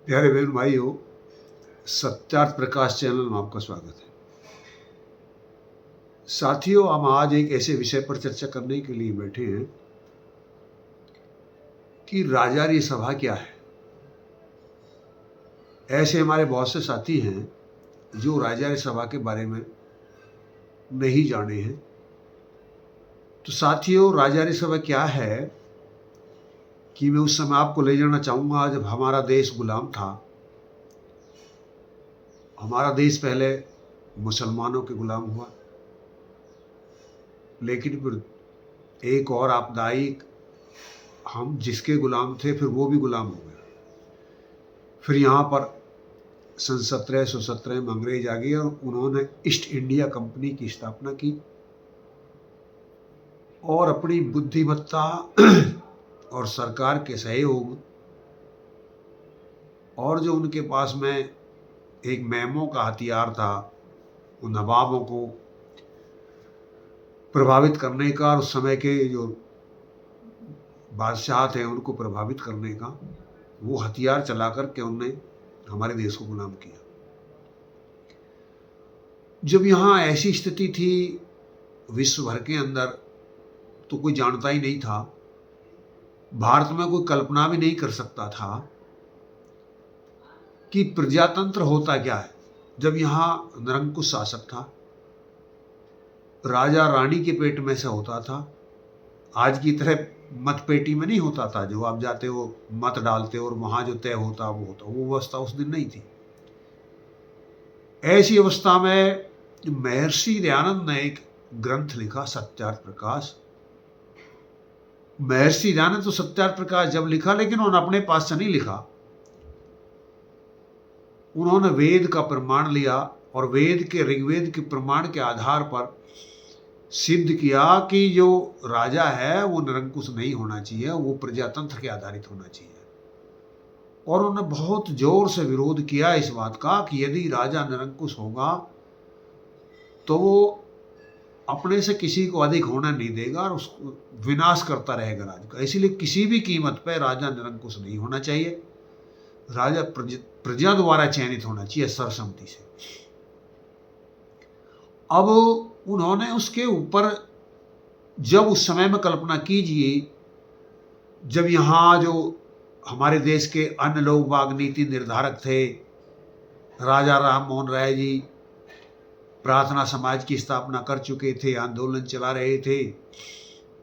प्यारे बहन भाइयों, सत्यार्थ प्रकाश चैनल में आपका स्वागत है। साथियों, हम आज एक ऐसे विषय पर चर्चा करने के लिए बैठे हैं कि राजारी सभा क्या है। ऐसे हमारे बहुत से साथी हैं जो राजारी सभा के बारे में नहीं जाने हैं। तो साथियों, राजारी सभा क्या है कि मैं उस समय आपको ले जाना चाहूँगा जब हमारा देश गुलाम था। हमारा देश पहले मुसलमानों के गुलाम हुआ, लेकिन फिर एक और आपदा आई, हम जिसके गुलाम थे फिर वो भी गुलाम हो गए। फिर यहाँ पर सन 1717 में अंग्रेज आ गए और उन्होंने ईस्ट इंडिया कंपनी की स्थापना की और अपनी बुद्धिमत्ता और सरकार के सहयोग और जो उनके पास में एक मेमो का हथियार था, उन नवाबों को प्रभावित करने का और उस समय के जो बादशाह थे उनको प्रभावित करने का, वो हथियार चला कर के उनने हमारे देश को गुलाम किया। जब यहाँ ऐसी स्थिति थी विश्व भर के अंदर, तो कोई जानता ही नहीं था, भारत में कोई कल्पना भी नहीं कर सकता था कि प्रजातंत्र होता क्या है। जब यहाँ निरंकुश शासक था, राजा रानी के पेट में से होता था। आज की तरह मत पेटी में नहीं होता था, जो आप जाते हो मत डालते हो और वहां जो तय होता वो होता, वो अवस्था उस दिन नहीं थी। ऐसी अवस्था में महर्षि दयानंद ने एक ग्रंथ लिखा, सत्यार्थ प्रकाश। महर्षि दयानंद तो सत्यार्थ प्रकाश जब लिखा, लेकिन उन्होंने अपने पास से नहीं लिखा। उन्होंने वेद का प्रमाण लिया और वेद के ऋग्वेद के प्रमाण के आधार पर सिद्ध किया कि जो राजा है वो निरंकुश नहीं होना चाहिए, वो प्रजातंत्र के आधारित होना चाहिए। और उन्होंने बहुत जोर से विरोध किया इस बात का कि यदि राजा निरंकुश होगा तो वो अपने से किसी को अधिक होना नहीं देगा और उसको विनाश करता रहेगा राज्य का। इसीलिए किसी भी कीमत पर राजा निरंकुश नहीं होना चाहिए। राजा प्रजा द्वारा चयनित होना चाहिए सर्वसम्मति से। अब उन्होंने उसके ऊपर जब उस समय में कल्पना कीजिए, जब यहाँ जो हमारे देश के अन्य लोग बाग नीति निर्धारक थे, राजा राम मोहन राय जी प्रार्थना समाज की स्थापना कर चुके थे, आंदोलन चला रहे थे।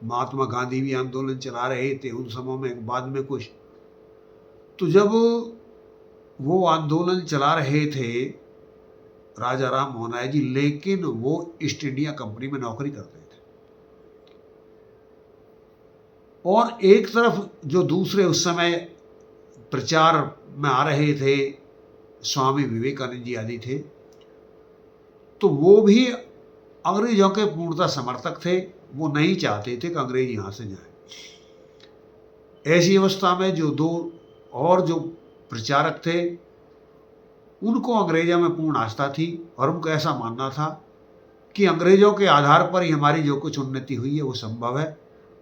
महात्मा गांधी भी आंदोलन चला रहे थे उन समय में, बाद में कुछ। तो जब वो आंदोलन चला रहे थे राजा राम मोहन राय जी, लेकिन वो ईस्ट इंडिया कंपनी में नौकरी करते थे। और एक तरफ जो दूसरे उस समय प्रचार में आ रहे थे स्वामी विवेकानंद जी आदि थे, तो वो भी अंग्रेजों के पूर्णतः समर्थक थे। वो नहीं चाहते थे कि अंग्रेज यहाँ से जाए। ऐसी अवस्था में जो दो और जो प्रचारक थे, उनको अंग्रेजों में पूर्ण आस्था थी और उनको ऐसा मानना था कि अंग्रेजों के आधार पर ही हमारी जो कुछ उन्नति हुई है वो संभव है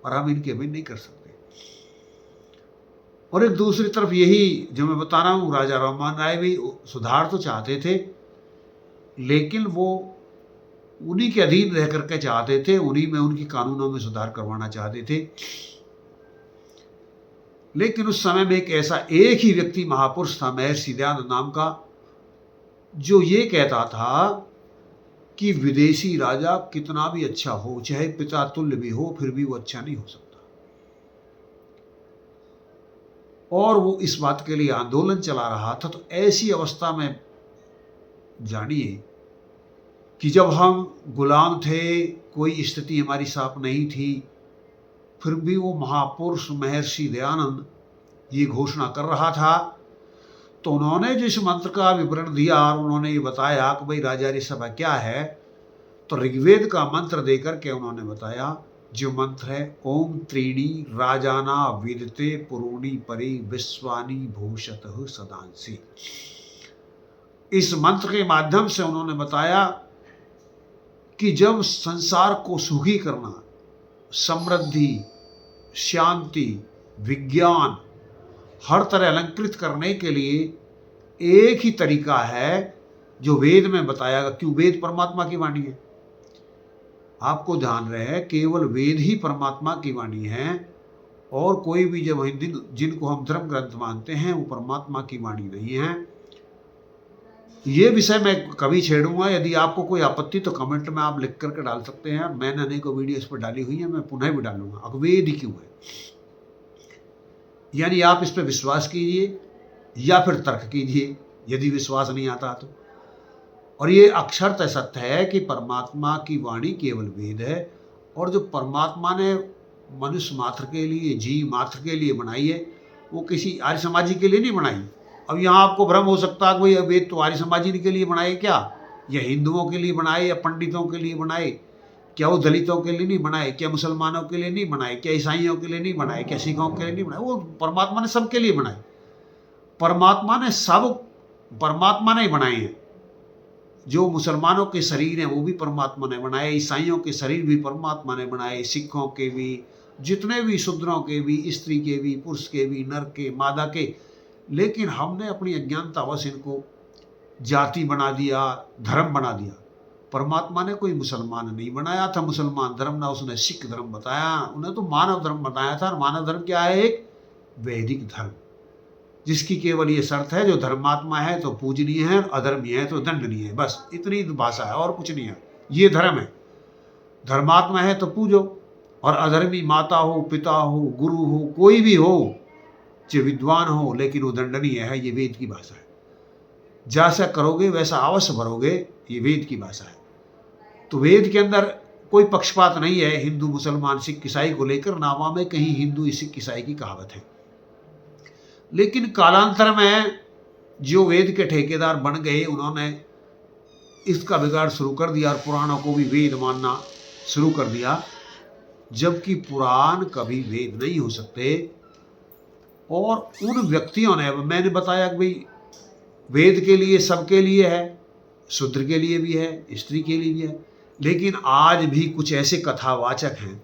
और हम इनके अधीन नहीं कर सकते। और एक दूसरी तरफ यही जो मैं बता रहा हूँ, राजा राम मोहन राय भी सुधार तो चाहते थे, लेकिन वो उन्हीं के अधीन रह करके चाहते थे, उन्हीं में उनकी कानूनों में सुधार करवाना चाहते थे। लेकिन उस समय में एक ही व्यक्ति महापुरुष था, महर्षि दयानंद नाम का, जो ये कहता था कि विदेशी राजा कितना भी अच्छा हो, चाहे पिता तुल्य भी हो, फिर भी वो अच्छा नहीं हो सकता। और वो इस बात के लिए आंदोलन चला रहा था। तो ऐसी अवस्था में जानिए कि जब हम गुलाम थे, कोई स्थिति हमारी साफ नहीं थी, फिर भी वो महापुरुष महर्षि दयानंद ये घोषणा कर रहा था। तो उन्होंने जो इस मंत्र का विवरण दिया और उन्होंने ये बताया कि भाई राजारी सभा क्या है, तो ऋग्वेद का मंत्र देकर के उन्होंने बताया, जो मंत्र है ओम त्रीणी राजाना विदते पुरूणी परि विश्वानी भूषतः सदांसी। इस मंत्र के माध्यम से उन्होंने बताया कि जब संसार को सुखी करना, समृद्धि, शांति, विज्ञान, हर तरह अलंकृत करने के लिए एक ही तरीका है जो वेद में बताया गया। क्यों? वेद परमात्मा की वाणी है। आपको ध्यान रहे, केवल वेद ही परमात्मा की वाणी है, और कोई भी जब हिंदी जिनको हम धर्म ग्रंथ मानते हैं वो परमात्मा की वाणी नहीं है। ये विषय मैं कभी छेड़ूंगा, यदि आपको कोई आपत्ति तो कमेंट में आप लिख करके डाल सकते हैं। मैंने अनेकों वीडियो इस पर डाली हुई है, मैं पुनः भी डालूंगा। अब वेद ही क्यों है, यानी आप इस पर विश्वास कीजिए या फिर तर्क कीजिए, यदि विश्वास नहीं आता तो। और ये अक्षरतः सत्य है कि परमात्मा की वाणी केवल वेद है, और जो परमात्मा ने मनुष्य मात्र के लिए, जीव मात्र के लिए बनाई है, वो किसी आर्य समाजी के लिए नहीं बनाई। अब यहाँ आपको भ्रम हो सकता है कि भाई वेद तो आर्य समाजी के लिए बनाए क्या, या हिंदुओं के लिए बनाए, या पंडितों के लिए बनाए, क्या वो दलितों के लिए नहीं बनाए, क्या मुसलमानों के लिए नहीं बनाए, क्या ईसाइयों के लिए नहीं बनाए, क्या सिखों के लिए नहीं बनाए? वो परमात्मा ने सबके लिए बनाए। परमात्मा ने बनाए हैं। जो मुसलमानों के शरीर हैं वो भी परमात्मा ने बनाए, ईसाइयों के शरीर भी परमात्मा ने बनाए, सिखों के भी, जितने भी शूद्रों के भी, स्त्री के भी, पुरुष के भी, नर के, मादा के। लेकिन हमने अपनी अज्ञानतावश इनको जाति बना दिया, धर्म बना दिया। परमात्मा ने कोई मुसलमान नहीं बनाया था मुसलमान धर्म, ना उसने सिख धर्म बताया, उन्हें तो मानव धर्म बताया था। और मानव धर्म क्या है? एक वैदिक धर्म, जिसकी केवल ये शर्त है, जो धर्मात्मा है तो पूजनीय है, और अधर्मी है तो दंडनीय है। बस इतनी भाषा है, और कुछ नहीं है। ये धर्म है। धर्मात्मा है तो पूजो, और अधर्मी माता हो, पिता हो, गुरु हो, कोई भी हो, चाहे विद्वान हो, लेकिन वो दंडनीय है। ये वेद की भाषा है। जैसा करोगे वैसा अवश्य भरोगे, ये वेद की भाषा है। तो वेद के अंदर कोई पक्षपात नहीं है हिंदू, मुसलमान, सिख, ईसाई को लेकर। नामा में कहीं हिंदू, सिख, ईसाई की कहावत है। लेकिन कालांतर में जो वेद के ठेकेदार बन गए, उन्होंने इसका बिगाड़ शुरू कर दिया, और पुराणों को भी वेद मानना शुरू कर दिया, जबकि पुराण कभी वेद नहीं हो सकते। और उन व्यक्तियों ने, मैंने बताया कि भाई वेद के लिए सबके लिए है, शूद्र के लिए भी है, स्त्री के लिए भी है। लेकिन आज भी कुछ ऐसे कथावाचक हैं,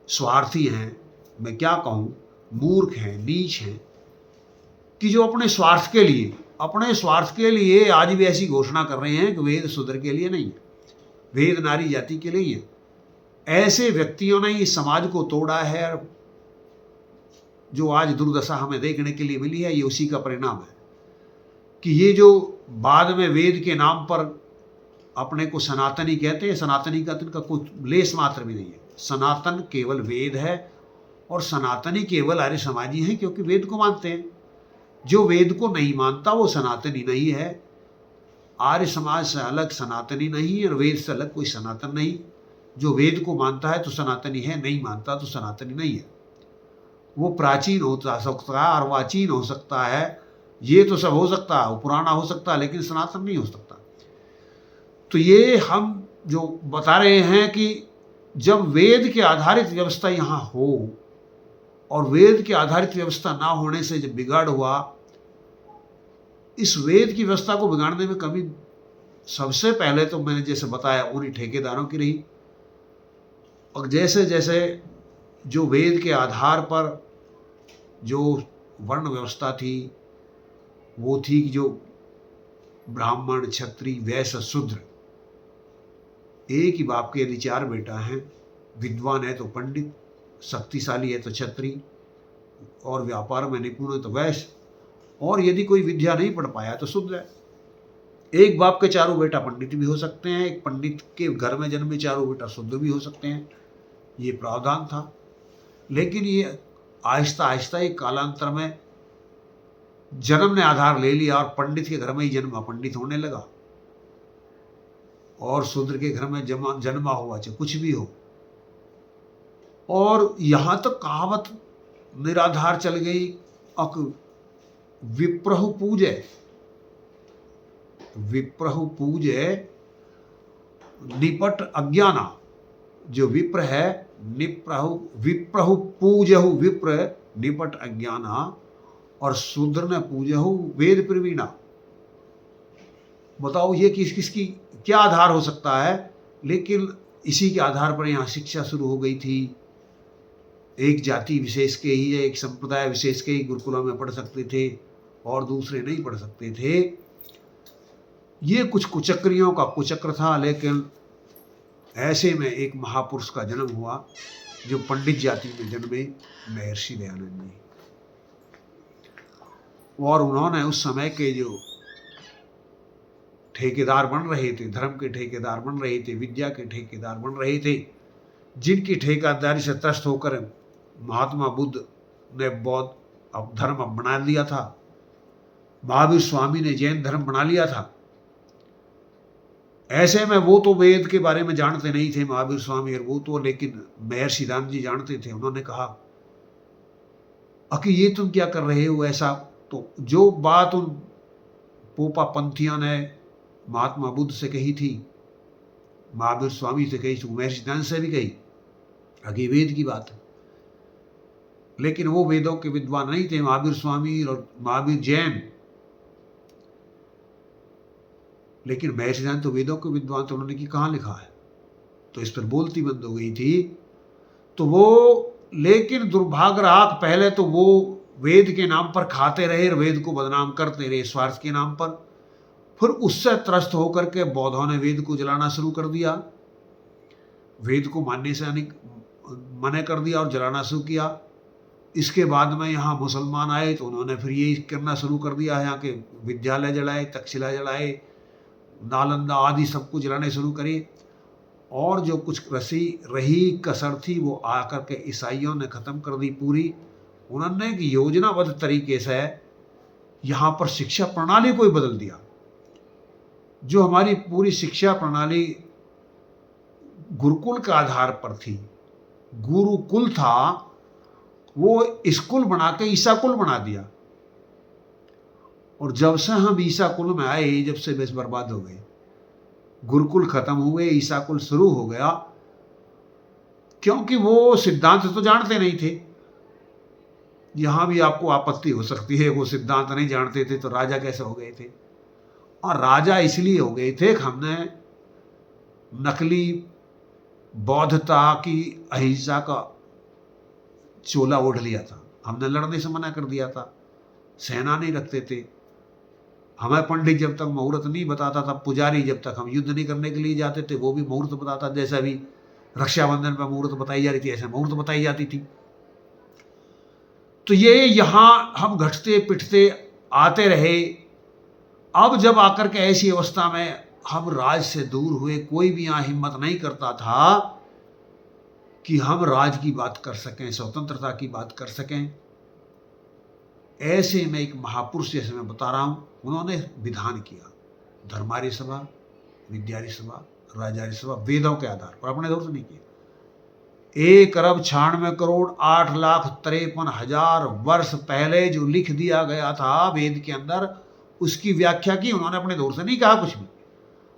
स्वार्थी हैं, मैं क्या कहूँ, मूर्ख हैं, नीच हैं, कि जो अपने स्वार्थ के लिए आज भी ऐसी घोषणा कर रहे हैं कि वेद शूद्र के लिए नहीं है, वेद नारी जाति के लिए है। ऐसे व्यक्तियों ने इस समाज को तोड़ा है, और जो आज दुर्दशा हमें देखने के लिए मिली है, ये उसी का परिणाम है। कि ये जो बाद में वेद के नाम पर अपने को सनातनी कहते हैं, सनातनी का तिनका कुछ लेस मात्र भी नहीं है। सनातन केवल वेद है, और सनातनी केवल आर्य समाजी हैं, क्योंकि वेद को मानते हैं। जो वेद को नहीं मानता वो सनातनी नहीं है। आर्य समाज से अलग सनातनी नहीं, और वेद से अलग कोई सनातन नहीं। जो वेद को मानता है तो सनातनी है, नहीं मानता तो सनातनी नहीं है। वो प्राचीन हो सकता है, अर्वाचीन हो सकता है, ये तो सब हो सकता है, वो पुराना हो सकता है, लेकिन सनातन नहीं हो सकता। तो ये हम जो बता रहे हैं कि जब वेद के आधारित व्यवस्था यहाँ हो, और वेद के आधारित व्यवस्था ना होने से जब बिगाड़ हुआ, इस वेद की व्यवस्था को बिगाड़ने में कभी सबसे पहले तो मैंने जैसे बताया उन्हीं ठेकेदारों की रही। और जैसे जैसे जो वेद के आधार पर जो वर्ण व्यवस्था थी, वो थी कि जो ब्राह्मण, क्षत्रिय, वैश्य, शूद्र, एक ही बाप के यदि 4 बेटा हैं, विद्वान है तो पंडित, शक्तिशाली है तो क्षत्रिय, और व्यापार में निपुण है तो वैश्य, और यदि कोई विद्या नहीं पढ़ पाया तो शूद्र है। एक बाप के 4 बेटा पंडित भी हो सकते हैं, एक पंडित के घर में जन्मे 4 बेटा शूद्र भी हो सकते हैं। ये प्रावधान था। लेकिन ये आहिस्ता आहिस्ता एक कालांतर में जन्म ने आधार ले लिया, और पंडित के घर में ही जन्मा पंडित होने लगा, और शूद्र के घर में जन्मा हुआ चाहे कुछ भी हो। और यहाँ तक कहावत निराधार चल गई, विप्रहु पूजे निपट अज्ञाना। जो विप्र है, विप्रहु पूजहु विप्र निपट अज्ञाना, और शूद्र ने पूजहु वेद प्रवीणा। बताओ ये किसकी क्या आधार हो सकता है? लेकिन इसी के आधार पर यहाँ शिक्षा शुरू हो गई थी। एक जाति विशेष के ही, एक संप्रदाय विशेष के ही गुरुकुलों में पढ़ सकते थे, और दूसरे नहीं पढ़ सकते थे। ये कुछ कुचक्रियों का कुचक्र था, लेकिन ऐसे में एक महापुरुष का जन्म हुआ जो पंडित जाति में जन्मे, महर्षि दयानंद जी। और उन्होंने उस समय के जो ठेकेदार बन रहे थे, धर्म के ठेकेदार बन रहे थे, विद्या के ठेकेदार बन रहे थे, जिनकी ठेकेदारी से त्रस्त होकर महात्मा बुद्ध ने बौद्ध धर्म बना लिया था, महावीर स्वामी ने जैन धर्म बना लिया था। ऐसे में वो तो वेद के बारे में जानते नहीं थे महावीर स्वामी और वो तो, लेकिन महर्षि दयानंद जी जानते थे। उन्होंने कहा कि ये तुम क्या कर रहे हो ऐसा। तो जो बात उन पोपा पंथियों ने महात्मा बुद्ध से कही थी, महावीर स्वामी से कही थी, महर्षि दयानंद से भी कही, आगे वेद की बात है। लेकिन वो वेदों के विद्वान नहीं थे, महावीर स्वामी और महावीर जैन। लेकिन महर्षि दयानंद तो वेदों के विद्वान, तो उन्होंने कि कहाँ लिखा है, तो इस पर बोलती बंद हो गई थी। तो वो, लेकिन दुर्भाग्य रहा, पहले तो वो वेद के नाम पर खाते रहे और वेद को बदनाम करते रहे स्वार्थ के नाम पर। फिर उससे त्रस्त होकर के बौद्धों ने वेद को जलाना शुरू कर दिया, वेद को मानने से मना कर दिया और जलाना शुरू किया। इसके बाद में यहाँ मुसलमान आए तो उन्होंने फिर यही करना शुरू कर दिया, यहाँ के विद्यालय जलाए, तक्षशिला जलाए, नालंदा आदि सब कुछ जलाने शुरू करे। और जो कुछ रही कसर थी वो आकर के ईसाइयों ने ख़त्म कर दी पूरी। उन्होंने एक योजनाबद्ध तरीके से यहाँ पर शिक्षा प्रणाली को ही बदल दिया। जो हमारी पूरी शिक्षा प्रणाली गुरुकुल के आधार पर थी, गुरुकुल था, वो स्कूल बना के ईसा कुल बना दिया। और जब से हम ईसा कुल में आए, जब से बस बर्बाद हो गए। गुरुकुल खत्म हुए, ईसा कुल शुरू हो गया, क्योंकि वो सिद्धांत तो जानते नहीं थे। यहां भी आपको आपत्ति हो सकती है, वो सिद्धांत नहीं जानते थे तो राजा कैसे हो गए थे। और राजा इसलिए हो गए थे कि हमने नकली बौद्धता की अहिंसा का चोला ओढ़ लिया था, हमने लड़ने से मना कर दिया था, सेना नहीं रखते थे। हमें पंडित जब तक मुहूर्त नहीं बताता था, पुजारी जब तक हम युद्ध नहीं करने के लिए जाते थे वो भी मुहूर्त बताता, जैसे अभी रक्षाबंधन पर मुहूर्त बताई जा रही थी ऐसे मुहूर्त बताई जाती थी। तो ये यहाँ हम घटते पिटते आते रहे। अब जब आकर के ऐसी अवस्था में हम राज से दूर हुए, कोई भी यहाँ हिम्मत नहीं करता था कि हम राज की बात कर सकें, स्वतंत्रता की बात कर सकें। ऐसे में एक महापुरुष, जैसे मैं बता रहा हूँ, उन्होंने विधान किया, धर्मार्य सभा, विद्यार्य सभा, राजार्य सभा, वेदों के आधार पर, अपने दौर से नहीं किया। 1,96,68,53,000 वर्ष पहले जो लिख दिया गया था वेद के अंदर, उसकी व्याख्या की उन्होंने, अपने दौर से नहीं कहा कुछ भी।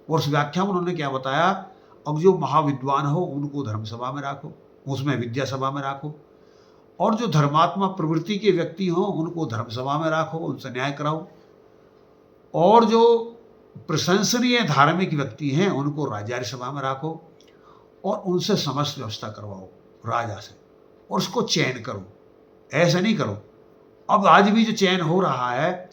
और उस व्याख्या में उन्होंने क्या बताया, अब जो महाविद्वान हो उनको धर्म सभा में रखो, उसमें विद्या सभा में रखो, और जो धर्मात्मा प्रवृत्ति के व्यक्ति हों उनको धर्म सभा में रखो, उनसे न्याय कराओ, और जो प्रशंसनीय धार्मिक व्यक्ति हैं उनको राजार्य सभा में रखो, और उनसे समस्त व्यवस्था करवाओ राजा से, और उसको चयन करो, ऐसा नहीं करो। अब आज भी जो चयन हो रहा है,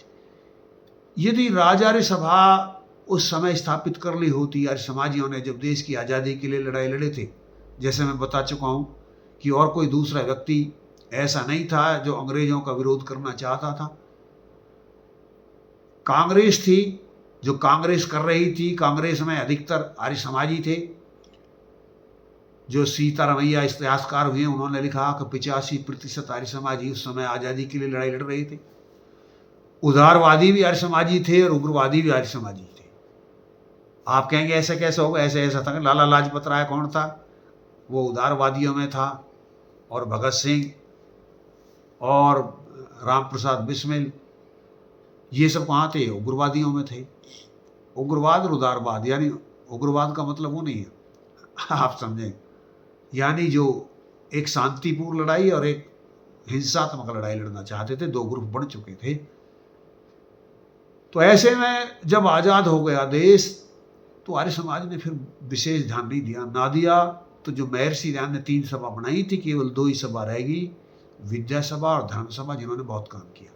यदि राजार्य सभा उस समय स्थापित कर ली होती, आर्य समाजियों ने जब देश की आज़ादी के लिए लड़ाई लड़े थे, जैसे मैं बता चुका हूँ कि और कोई दूसरा व्यक्ति ऐसा नहीं था जो अंग्रेजों का विरोध करना चाहता था। कांग्रेस थी जो कांग्रेस कर रही थी, कांग्रेस में अधिकतर आर्य समाजी थे। जो सीतारमैया इतिहासकार हुए उन्होंने लिखा कि 85% आर्य समाजी उस समय आज़ादी के लिए लड़ाई लड़ रहे थे। उदारवादी भी आर्य समाजी थे और उग्रवादी भी आर्य समाजी थे। आप कहेंगे ऐसे कैसे होगा, ऐसे ऐसा था। लाला लाजपत राय कौन था, वो उदारवादियों में था, और भगत सिंह और राम प्रसाद बिस्मिल, ये सब कहाँ थे, उग्रवादियों में थे। उग्रवाद और उदारवाद, यानी उग्रवाद का मतलब वो नहीं है, आप समझें, यानी जो एक शांतिपूर्ण लड़ाई और एक हिंसात्मक लड़ाई लड़ना चाहते थे, दो ग्रुप बन चुके थे। तो ऐसे में जब आज़ाद हो गया देश, तो आर्य समाज ने फिर विशेष ध्यान नहीं दिया, ना दिया। तो जो महर्षि दयानंद ने 3 सभा बनाई थी, केवल 2 ही सभा रहेगी, विद्या सभा और धर्म सभा, जिन्होंने बहुत काम किया।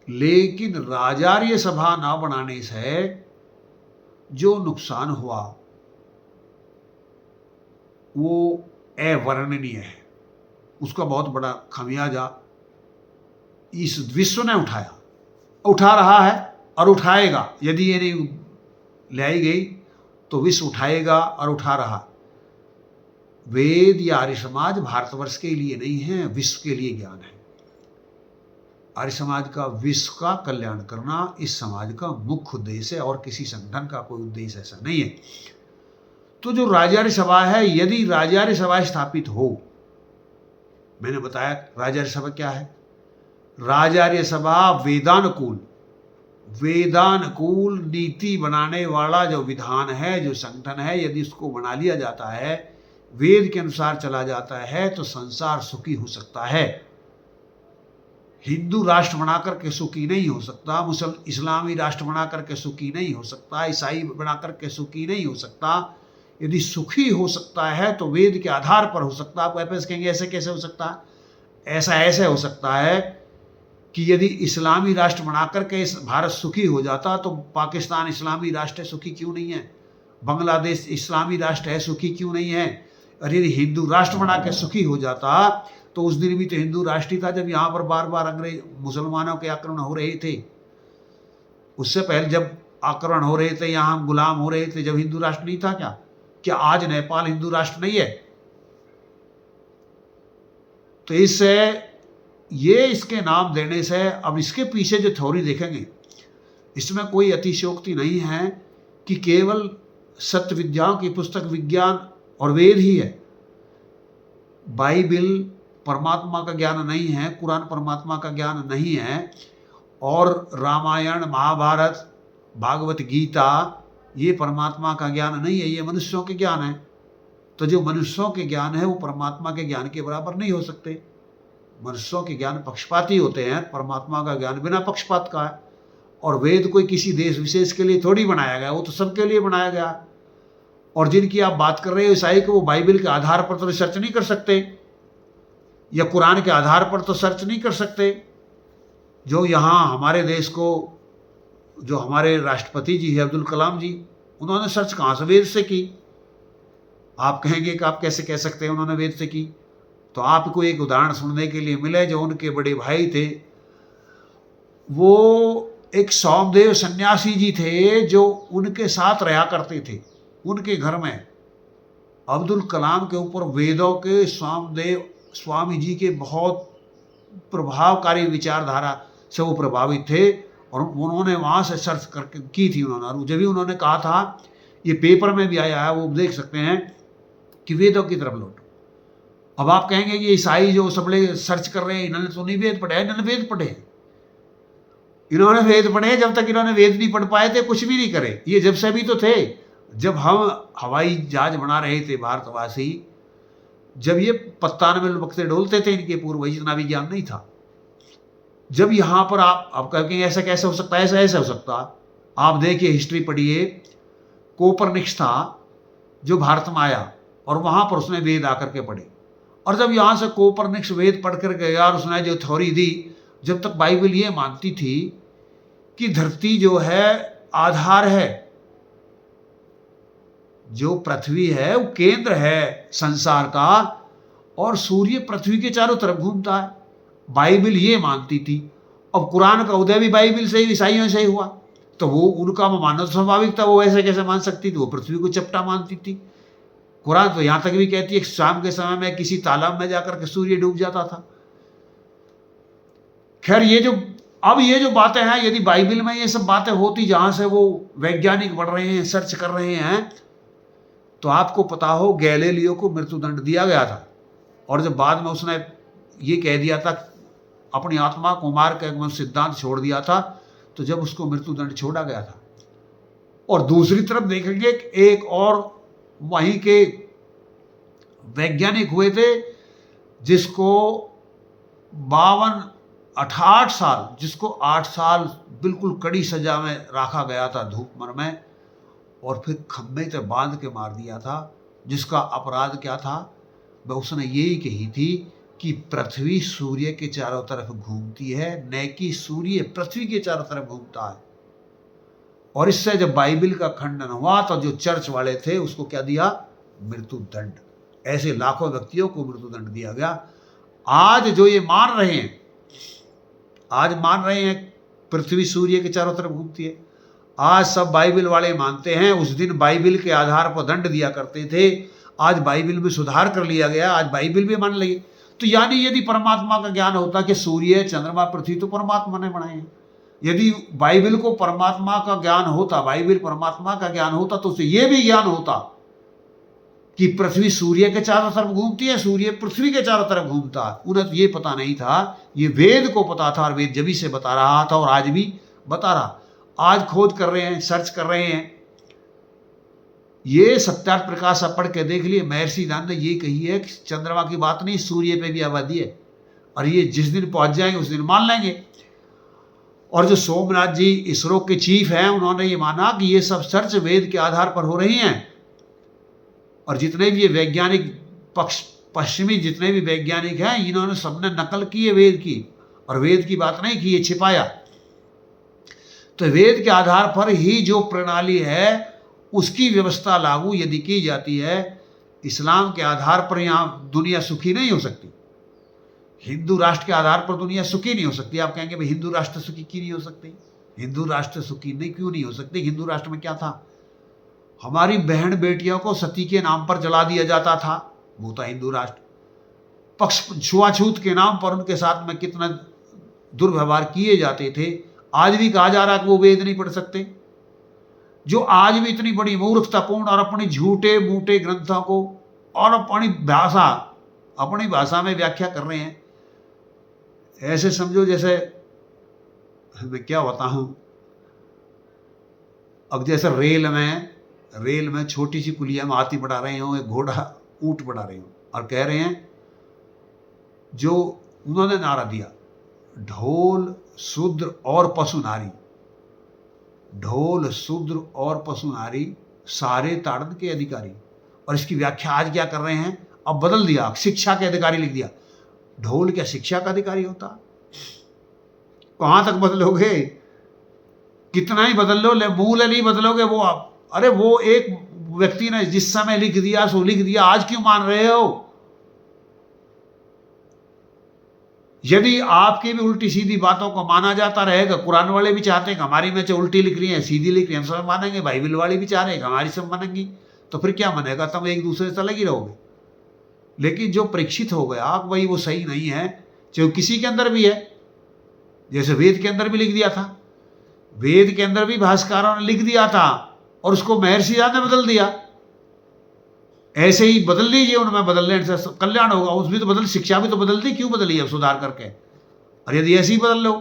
लेकिन राजार्य सभा ना बनाने से जो नुकसान हुआ वो अवर्णनीय है। उसका बहुत बड़ा खमियाजा इस विश्व ने उठा रहा है और उठाएगा। यदि ये नहीं लाई गई तो विश्व उठाएगा और उठा रहा। वेद या आर्य समाज भारतवर्ष के लिए नहीं है, विश्व के लिए ज्ञान है। आर्य समाज का विश्व का कल्याण करना इस समाज का मुख्य उद्देश्य है और किसी संगठन का कोई उद्देश्य ऐसा नहीं है। तो जो राजार्य सभा है, यदि राजार्य सभा स्थापित हो, मैंने बताया राजार्य सभा क्या है। राजार्य सभा वेदानुकूल नीति बनाने वाला जो विधान है, जो संगठन है, यदि उसको बना लिया जाता है, वेद के अनुसार चला जाता है, तो संसार सुखी हो सकता है। हिंदू राष्ट्र बनाकर के सुखी नहीं हो सकता, इस्लामी राष्ट्र बनाकर के सुखी नहीं हो सकता, ईसाई बनाकर के सुखी नहीं हो सकता। यदि सुखी हो सकता है तो वेद के आधार पर हो सकता है। आप वापस कहेंगे ऐसे कैसे हो सकता है? ऐसा ऐसे हो सकता है कि यदि इस्लामी राष्ट्र बनाकर के भारत सुखी हो जाता तो पाकिस्तान इस्लामी राष्ट्र है, सुखी क्यों नहीं है? बांग्लादेश इस्लामी राष्ट्र है, सुखी क्यों नहीं है? और यदि हिंदू राष्ट्र बना के सुखी हो जाता तो उस दिन भी तो हिंदू राष्ट्र ही था जब यहाँ पर बार बार अंग्रेज मुसलमानों के आक्रमण हो रहे थे। उससे पहले जब आक्रमण हो रहे थे, यहाँ हम गुलाम हो रहे थे, जब हिंदू राष्ट्र नहीं था क्या? क्या आज नेपाल हिंदू राष्ट्र नहीं है? तो इसके नाम देने से, अब इसके पीछे जो थ्योरी देखेंगे, इसमें कोई अतिशयोक्ति नहीं है कि केवल सत्य विद्याओं की पुस्तक विज्ञान और वेद ही है। बाइबिल परमात्मा का ज्ञान नहीं है, कुरान परमात्मा का ज्ञान नहीं है, और रामायण, महाभारत, भागवत गीता ये परमात्मा का ज्ञान नहीं है, ये मनुष्यों के ज्ञान है। तो जो मनुष्यों के ज्ञान है वो परमात्मा के ज्ञान के बराबर नहीं हो सकते। मनुष्यों के ज्ञान पक्षपाती होते हैं, परमात्मा का ज्ञान बिना पक्षपात का है। और वेद कोई किसी देश विशेष के लिए थोड़ी बनाया गया, वो तो सबके लिए बनाया गया। और जिनकी आप बात कर रहे हो ईसाई को, वो बाइबल के आधार पर तो रिसर्च नहीं कर सकते, या कुरान के आधार पर तो सर्च नहीं कर सकते। जो यहाँ हमारे देश को, जो हमारे राष्ट्रपति जी है अब्दुल कलाम जी, उन्होंने सर्च कहाँ से? वेद से की। आप कहेंगे कि आप कैसे कह सकते हैं उन्होंने वेद से की? तो आपको एक उदाहरण सुनने के लिए मिले। जो उनके बड़े भाई थे, वो एक सोमदेव सन्यासी जी थे जो उनके साथ रहा करते थे उनके घर में। अब्दुल कलाम के ऊपर वेदों के सोमदेव स्वामी जी के बहुत प्रभावकारी विचारधारा से वो प्रभावित थे, और उन्होंने वहाँ से सर्च करके की थी उन्होंने। और जब भी उन्होंने कहा था, ये पेपर में भी आया है, वो देख सकते हैं, कि वेदों की तरफ लौटो। अब आप कहेंगे कि ईसाई जो सबले सर्च कर रहे हैं, इन्होंने तो नहीं वेद पढ़े। इन्होंने वेद पढ़े, इन्होंने वेद पढ़े। जब तक इन्होंने वेद नहीं पढ़ पाए थे, कुछ भी नहीं करे। ये जब से भी तो थे, जब हम हवाई जहाज बना रहे थे भारतवासी, जब ये पत्तान में लुढ़कते डोलते थे, इनके पूर्व इतना भी ज्ञान नहीं था। जब यहाँ पर आप कहेंगे ऐसा कैसे हो सकता है? ऐसा ऐसा हो सकता। आप देखिए, हिस्ट्री पढ़िए। कोपरनिक्स था जो भारत में आया, और वहाँ पर उसने वेद आकर के पढ़े। और जब यहाँ से कोपरनिक्स वेद पढ़ कर गया, और उसने जो थ्योरी दी, जब तक बाइबल ये मानती थी कि धरती जो है आधार है, जो पृथ्वी है वो केंद्र है संसार का, और सूर्य पृथ्वी के चारों तरफ घूमता है, बाइबल ये मानती थी। अब कुरान का उदय भी बाइबल से ही, ईसाइयों से ही हुआ, तो वो उनका मानना तो स्वाभाविक था। वो ऐसे कैसे मान सकती थी? वो पृथ्वी को चपटा मानती थी। कुरान तो यहाँ तक भी कहती है शाम के समय में किसी तालाब में जाकर के सूर्य डूब जाता था। खैर, ये जो बातें हैं, यदि बाइबल में ये सब बातें होती जहाँ से वो वैज्ञानिक बढ़ रहे हैं, सर्च कर रहे हैं, तो आपको पता हो गैलीलियो को मृत्युदंड दिया गया था। और जब बाद में उसने ये कह दिया था, अपनी आत्मा को मार के सिद्धांत छोड़ दिया था, तो जब उसको मृत्युदंड छोड़ा गया था। और दूसरी तरफ देखेंगे, एक और वहीं के वैज्ञानिक हुए थे जिसको 68 साल, जिसको 8 साल बिल्कुल कड़ी सजा में रखा गया था धूपमर में, और फिर खम्भे से बांध के मार दिया था। जिसका अपराध क्या था? वह उसने यही कही थी कि पृथ्वी सूर्य के चारों तरफ घूमती है, न कि सूर्य पृथ्वी के चारों तरफ घूमता है। और इससे जब बाइबल का खंडन हुआ तो जो चर्च वाले थे उसको क्या दिया? मृत्यु दंड। ऐसे लाखों व्यक्तियों को मृत्यु दंड दिया गया। आज जो ये मान रहे हैं, आज मान रहे हैं पृथ्वी सूर्य के चारों तरफ घूमती है, आज सब बाइबल वाले मानते हैं। उस दिन बाइबल के आधार पर दंड दिया करते थे, आज बाइबल में सुधार कर लिया गया, आज बाइबल भी मान लगे। तो यानी यदि परमात्मा का ज्ञान होता कि सूर्य चंद्रमा पृथ्वी तो परमात्मा ने बनाए हैं, यदि बाइबल को परमात्मा का ज्ञान होता, बाइबल परमात्मा का ज्ञान होता, तो उसे यह भी ज्ञान होता कि पृथ्वी सूर्य के चारों तरफ घूमती है, सूर्य पृथ्वी के चारों तरफ घूमता है। उन्हें तो ये पता नहीं था, ये वेद को पता था, और वेद जभी से बता रहा था और आज भी बता रहा। आज खोज कर रहे हैं, सर्च कर रहे हैं, ये सत्यार्थ प्रकाश आप पढ़ के देख लिए, महर्षि दान ने ये कही है कि चंद्रमा की बात नहीं, सूर्य पे भी आबादी है, और ये जिस दिन पहुंच जाएंगे उस दिन मान लेंगे। और जो सोमनाथ जी इसरो के चीफ हैं, उन्होंने ये माना कि ये सब सर्च वेद के आधार पर हो रही हैं, और जितने भी ये वैज्ञानिक पश्चिमी जितने भी वैज्ञानिक हैं, इन्होंने सबने नकल की है वेद की, और वेद की बात नहीं की, ये छिपाया। तो वेद के आधार पर ही जो प्रणाली है उसकी व्यवस्था लागू यदि की जाती है, इस्लाम के आधार पर यहाँ दुनिया सुखी नहीं हो सकती, हिंदू राष्ट्र के आधार पर दुनिया सुखी नहीं हो सकती। आप कहेंगे भाई हिंदू राष्ट्र सुखी क्यों नहीं हो सकती? हिंदू राष्ट्र सुखी नहीं क्यों नहीं हो सकती? हिंदू राष्ट्र में क्या था? हमारी बहन बेटियों को सती के नाम पर जला दिया जाता था, वो था हिंदू राष्ट्र। पक्ष छुआछूत के नाम पर उनके साथ में कितना दुर्व्यवहार किए जाते थे, आज भी कहा जा रहा है कि वो वेद नहीं पढ़ सकते। जो आज भी इतनी बड़ी मूर्खतापूर्ण और अपनी झूठे मूठे ग्रंथों को और अपनी भाषा में व्याख्या कर रहे हैं, ऐसे समझो जैसे मैं क्या बताऊं, अब जैसे रेल में छोटी सी पुलिया में हाथी बढ़ा रहे हो, एक घोड़ा ऊंट बढ़ा रहे हो, और कह रहे हैं, जो उन्होंने नारा दिया, ढोल शूद्र और पशु नारी, ढोल शूद्र और पशु नारी सारे ताड़न के अधिकारी। और इसकी व्याख्या आज क्या कर रहे हैं? अब बदल दिया, शिक्षा के अधिकारी लिख दिया। ढोल क्या शिक्षा का अधिकारी होता? कहां तक बदलोगे? कितना ही बदल लो, मूल नहीं बदलोगे। वो अरे वो एक व्यक्ति ने जिस समय लिख दिया सो लिख दिया, आज क्यों मान रहे हो? यदि आपकी भी उल्टी सीधी बातों को माना जाता रहेगा, कुरान वाले भी चाहते हैं कि हमारी में उल्टी लिख रही है, सीधी लिख रही है, हम सब मानेंगे, बाइबल वाले भी चाह रहे हैं कि हमारी सब मानेंगी, तो फिर क्या मानेगा? तुम एक दूसरे से अलग ही रहोगे। लेकिन जो परीक्षित हो गया भाई वो सही नहीं है, चाहे किसी के अंदर भी है, जैसे वेद के अंदर भी लिख दिया था, वेद के अंदर भी भास्करों ने लिख दिया था और उसको महर्षि दान ने बदल दिया। ऐसे ही बदल लीजिए, उनमें बदलने से कल्याण होगा। उसमें तो बदल, शिक्षा भी तो बदल दी, क्यों बदली अब सुधार करके? और यदि ऐसे ही बदल लो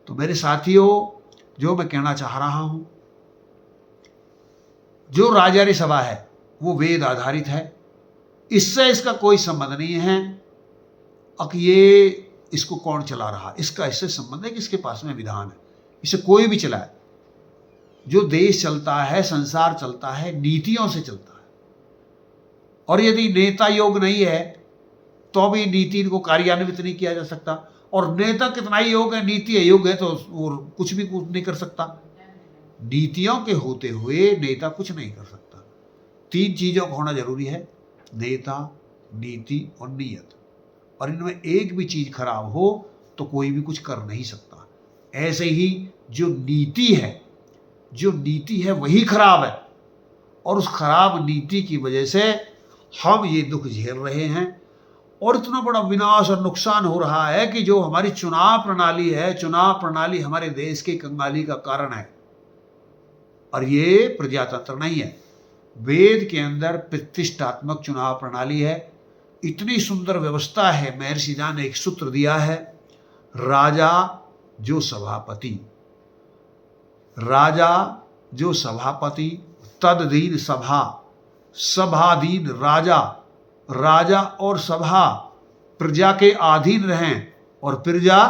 तो मेरे साथियों, जो मैं कहना चाह रहा हूं, जो राजारी सभा है वो वेद आधारित है, इससे इसका कोई संबंध नहीं है। अब ये इसको कौन चला रहा, इसका इससे संबंध है कि इसके पास में विधान है, इसे कोई भी चलाए। जो देश चलता है, संसार चलता है, नीतियों से चलता है। और यदि नेता योग नहीं है तो भी नीति को कार्यान्वित नहीं किया जा सकता। और नेता कितना ही योग है, नीति अयोग है, तो कुछ भी कुछ नहीं कर सकता। नीतियों के होते हुए नेता कुछ नहीं कर सकता। तीन चीजों का होना जरूरी है, नेता, नीति और नीयत। और इनमें एक भी चीज खराब हो तो कोई भी कुछ कर नहीं सकता। ऐसे ही जो नीति है वही खराब है, और उस खराब नीति की वजह से हम ये दुख झेल रहे हैं। और इतना बड़ा विनाश और नुकसान हो रहा है कि जो हमारी चुनाव प्रणाली है, चुनाव प्रणाली हमारे देश की कंगाली का कारण है। और ये प्रजातंत्र नहीं है। वेद के अंदर प्रतिष्ठात्मक चुनाव प्रणाली है, इतनी सुंदर व्यवस्था है। महर्षि दान ने एक सूत्र दिया है, राजा जो सभापति, राजा जो सभापति, तदधीन सभा, सभाधीन राजा, राजा और सभा प्रजा के अधीन रहें और प्रजा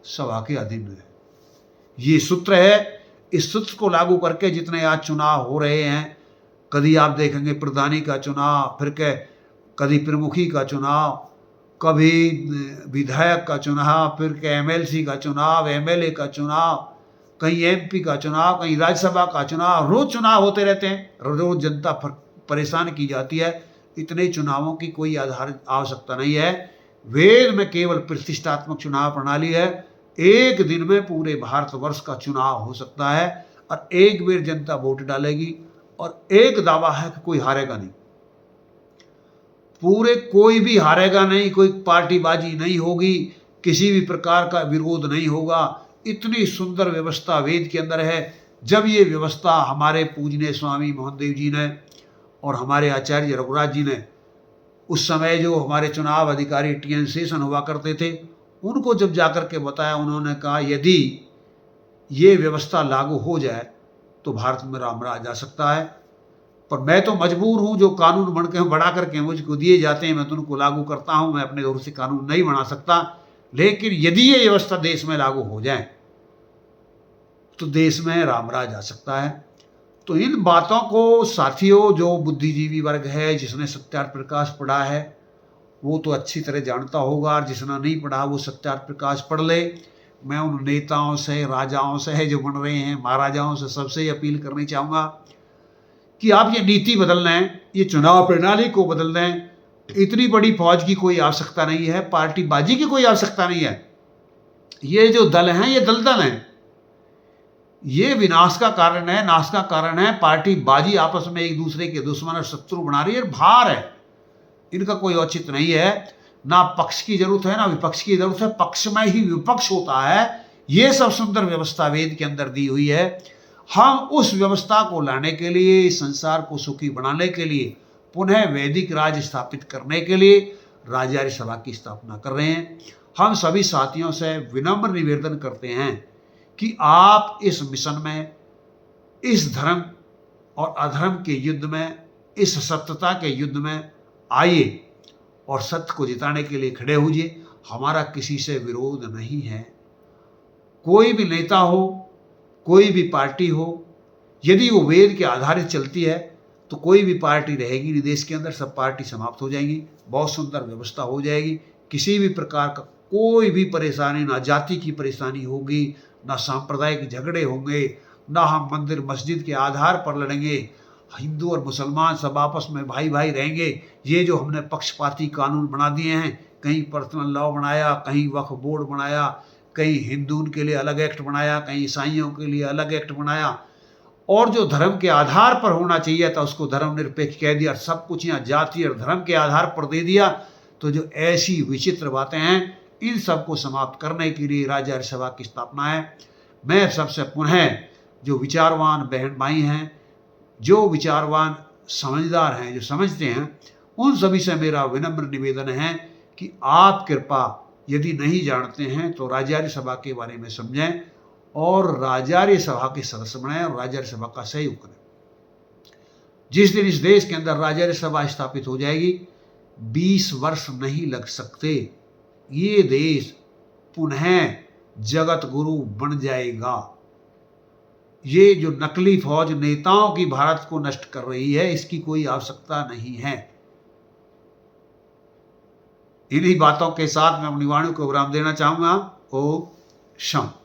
सभा के अधीन रहे। ये सूत्र है। इस सूत्र को लागू करके जितने आज चुनाव हो रहे हैं, कभी आप देखेंगे प्रधानी का चुनाव, फिर कभी प्रमुखी का चुनाव, कभी विधायक का चुनाव, फिर के एमएलसी का चुनाव, एमएलए का चुनाव, कहीं एमपी का चुनाव, कहीं राज्यसभा का चुनाव, रोज चुनाव होते रहते हैं, रोज जनता परेशान की जाती है। इतने चुनावों की कोई आधार आवश्यकता नहीं है। वेद में केवल प्रतिष्ठात्मक चुनाव प्रणाली है। एक दिन में पूरे भारतवर्ष का चुनाव हो सकता है और एक बार जनता वोट डालेगी, और एक दावा है कि कोई हारेगा नहीं, पूरे कोई भी हारेगा नहीं, कोई पार्टीबाजी नहीं होगी, किसी भी प्रकार का विरोध नहीं होगा। इतनी सुंदर व्यवस्था वेद के अंदर है। जब ये व्यवस्था हमारे पूजनीय स्वामी मोहनदेव जी ने और हमारे आचार्य रघुराज जी ने, उस समय जो हमारे चुनाव अधिकारी टीएन शेषन हुआ करते थे, उनको जब जाकर के बताया, उन्होंने कहा यदि ये व्यवस्था लागू हो जाए तो भारत में राम राज आ सकता है, पर मैं तो मजबूर हूँ, जो कानून बन के बढ़ा करके मुझको दिए जाते हैं मैं तो उनको लागू करता हूँ, मैं अपने दौर से कानून नहीं बना सकता। लेकिन यदि ये व्यवस्था देश में लागू हो जाए तो देश में राम राज आ सकता है। तो इन बातों को साथियों, जो बुद्धिजीवी वर्ग है, जिसने सत्यार्थ प्रकाश पढ़ा है वो तो अच्छी तरह जानता होगा, और जिसने नहीं पढ़ा वो सत्यार्थ प्रकाश पढ़ ले। मैं उन नेताओं से, राजाओं से जो बन रहे हैं, महाराजाओं से, सबसे अपील करनी चाहूँगा कि आप ये नीति बदल लें, ये चुनाव प्रणाली को बदल दें। इतनी बड़ी फौज की कोई आवश्यकता नहीं है, पार्टीबाजी की कोई आवश्यकता नहीं है। ये जो दल हैं ये दलदल हैं, ये विनाश का कारण है, नाश का कारण है। पार्टीबाजी आपस में एक दूसरे के दुश्मन और शत्रु बना रही है, भार है, इनका कोई औचित्य नहीं है। ना पक्ष की जरूरत है ना विपक्ष की जरूरत है, पक्ष में ही विपक्ष होता है। ये सब सुंदर व्यवस्था वेद के अंदर दी हुई है। हम उस व्यवस्था को लाने के लिए, इस संसार को सुखी बनाने के लिए, पुनः वैदिक राज स्थापित करने के लिए राजार्य सभा की स्थापना कर रहे हैं। हम सभी साथियों से विनम्र निवेदन करते हैं कि आप इस मिशन में, इस धर्म और अधर्म के युद्ध में, इस सत्यता के युद्ध में आइए और सत्य को जिताने के लिए खड़े होइए। हमारा किसी से विरोध नहीं है। कोई भी नेता हो, कोई भी पार्टी हो, यदि वो वेद के आधारित चलती है तो कोई भी पार्टी रहेगी नहीं देश के अंदर, सब पार्टी समाप्त हो जाएंगी, बहुत सुंदर व्यवस्था हो जाएगी। किसी भी प्रकार का कोई भी परेशानी, ना जाति की परेशानी होगी, ना सांप्रदायिक झगड़े होंगे, ना हम मंदिर मस्जिद के आधार पर लड़ेंगे। हिंदू और मुसलमान सब आपस में भाई भाई रहेंगे। ये जो हमने पक्षपाती कानून बना दिए हैं, कहीं पर्सनल लॉ बनाया, कहीं वक्फ बोर्ड बनाया, कहीं हिंदुओं के लिए अलग एक्ट बनाया, कहीं ईसाइयों के लिए अलग एक्ट बनाया, और जो धर्म के आधार पर होना चाहिए था उसको धर्मनिरपेक्ष कह दिया, सब कुछ यहाँ जाति और धर्म के आधार पर दे दिया। तो जो ऐसी विचित्र बातें हैं, इन सब को समाप्त करने के लिए राजार्य सभा की स्थापना है। मैं सबसे पुनः जो विचारवान बहन भाई हैं, जो विचारवान समझदार हैं, जो समझते हैं, उन सभी से मेरा विनम्र निवेदन है कि आप कृपा, यदि नहीं जानते हैं तो राजार्य सभा के बारे में समझें और राजार्य सभा के सदस्य बनाएं और राजार्य सभा का सहयोग करें। जिस दिन इस देश के अंदर राजार्य सभा स्थापित हो जाएगी, 20 वर्ष नहीं लग सकते, ये देश पुनः जगत गुरु बन जाएगा। ये जो नकली फौज नेताओं की भारत को नष्ट कर रही है, इसकी कोई आवश्यकता नहीं है। इन्हीं बातों के साथ मैं अपनी वाणी को विराम देना चाहूंगा। ओम शांति।